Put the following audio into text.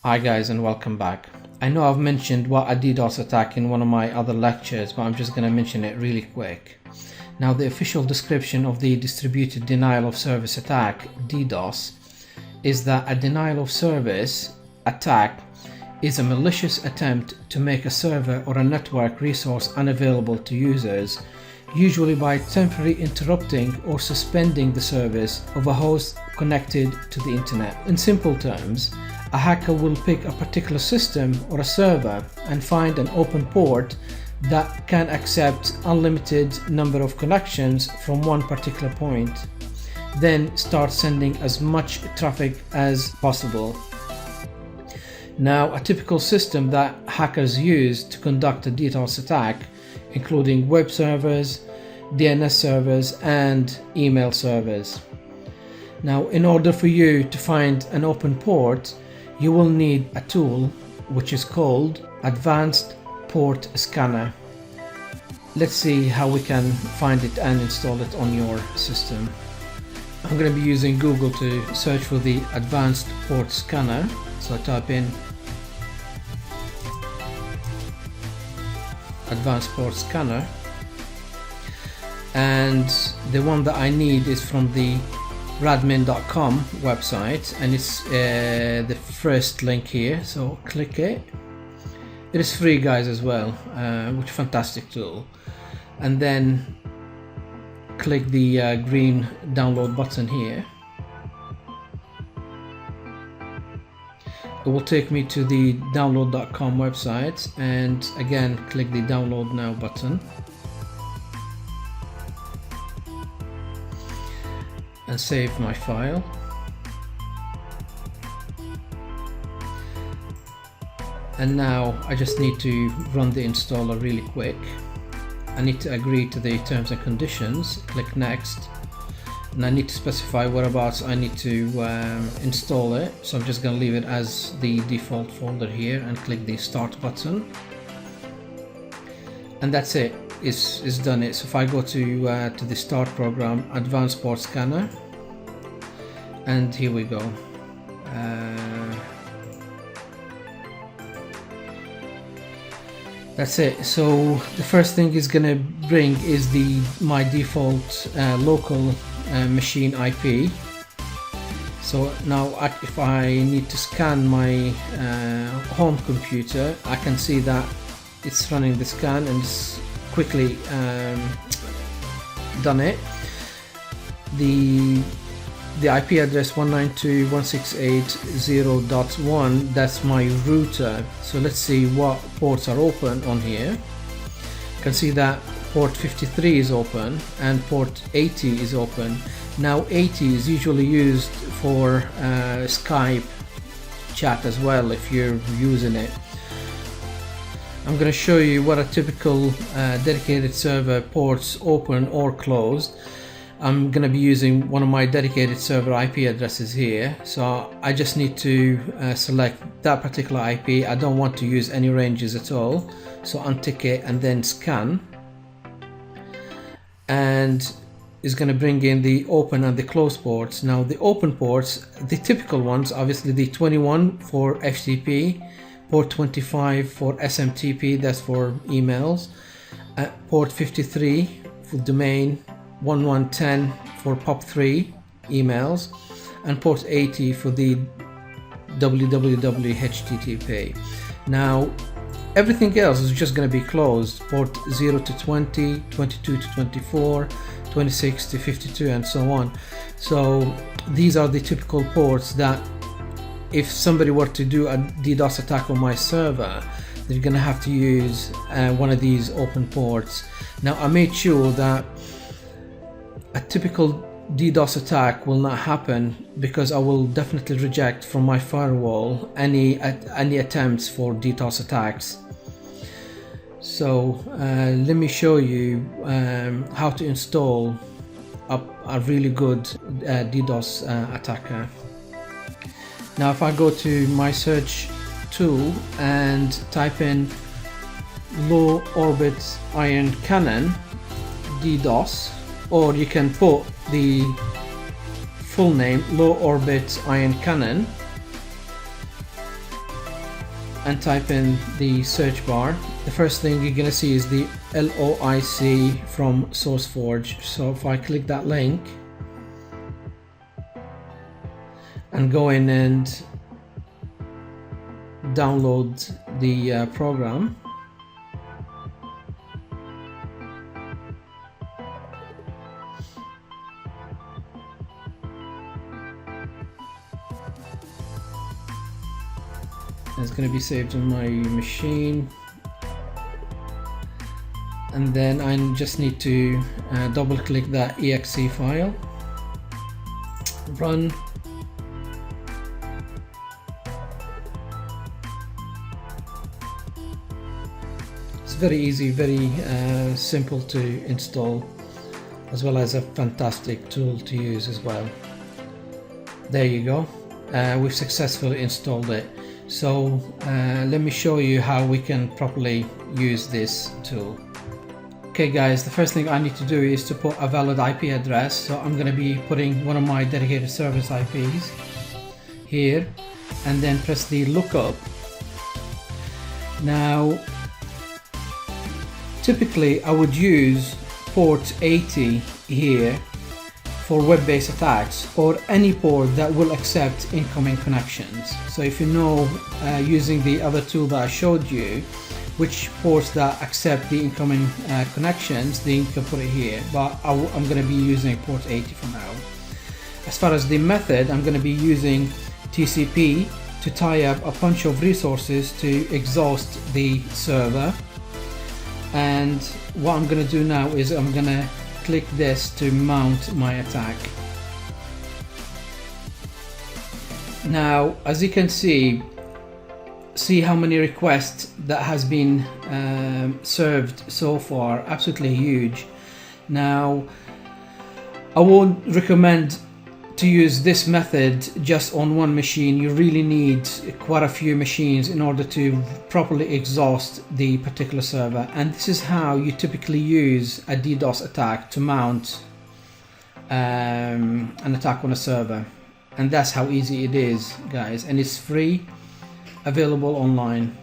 Hi guys and welcome back. I know I've mentioned what a DDoS attack in one of my other lectures, but I'm just going to mention it really quick. Now, the official description of the distributed denial of service attack, DDoS, is that a denial of service attack is a malicious attempt to make a server or a network resource unavailable to users, usually by temporarily interrupting or suspending the service of a host connected to the internet. In simple terms, a hacker will pick a particular system or a server and find an open port that can accept unlimited number of connections from one particular point, then start sending as much traffic as possible. Now, a typical system that hackers use to conduct a DDoS attack, including web servers, DNS servers, and email servers. Now, in order for you to find an open port, you will need a tool which is called Advanced Port Scanner. Let's see how we can find it and install it on your system. I'm going to be using Google to search for the Advanced Port Scanner. So I type in Advanced Port Scanner, and the one that I need is from the radmin.com website, and it's the first link here, so click it. It is free, guys, as well, which fantastic tool. And then click the green download button here. It will take me to the download.com website, and again click the download now button. And save my file. And now I just need to run the installer really quick. I need to agree to the terms and conditions, click next, and I need to specify whereabouts I need to install it. So I'm just going to leave it as the default folder here and click the start button. And that's it. It's done it. So if I go to the start program, Advanced Port Scanner, and here we go. That's it. So the first thing it's gonna bring is my default local machine IP. So now if I need to scan my home computer, I can see that it's running the scan and it's quickly done it. The IP address 192.168.0.1, that's my router. So let's see what ports are open on here. You can see that port 53 is open and port 80 is open. Now 80 is usually used for Skype chat as well if you're using it. I'm going to show you what a typical dedicated server ports open or closed. I'm going to be using one of my dedicated server IP addresses here, so I just need to select that particular IP. I don't want to use any ranges at all, so untick it and then scan, and it's going to bring in the open and the closed ports. Now the open ports, the typical ones, obviously the 21 for FTP, port 25 for SMTP, that's for emails, port 53 for domain, 1110 for POP3 emails, and port 80 for the www HTTP. Now everything else is just going to be closed. Port 0 to 20, 22 to 24, 26 to 52, and so on. So these are the typical ports that if somebody were to do a DDoS attack on my server, they're going to have to use one of these open ports. Now I made sure that a typical DDoS attack will not happen, because I will definitely reject from my firewall any attempts for DDoS attacks. So let me show you how to install a really good DDoS attacker. Now if I go to my search tool and type in low orbit ion cannon DDoS, or you can put the full name, Low Orbit Ion Cannon, and type in the search bar, the first thing you're gonna see is the LOIC from SourceForge. So if I click that link and go in and download the program, it's going to be saved on my machine, and then I just need to double click that exe file, run. It's very easy, very simple to install, as well as a fantastic tool to use as well. There you go, we've successfully installed it. So let me show you how we can properly use this tool. Okay guys, the first thing I need to do is to put a valid IP address. So I'm going to be putting one of my dedicated service IPs here, and then press the lookup. Now typically I would use port 80 here for web-based attacks, or any port that will accept incoming connections. So if you know, using the other tool that I showed you, which ports that accept the incoming connections, then you can put it here, but I'm going to be using port 80 for now. As far as the method, I'm going to be using TCP to tie up a bunch of resources to exhaust the server. And what I'm going to do now is I'm going to click this to mount my attack. Now, as you can see how many requests that has been served so far. Absolutely huge. Now, I won't recommend to use this method just on one machine. You really need quite a few machines in order to properly exhaust the particular server, and this is how you typically use a DDoS attack to mount an attack on a server. And that's how easy it is, guys, and it's free, available online.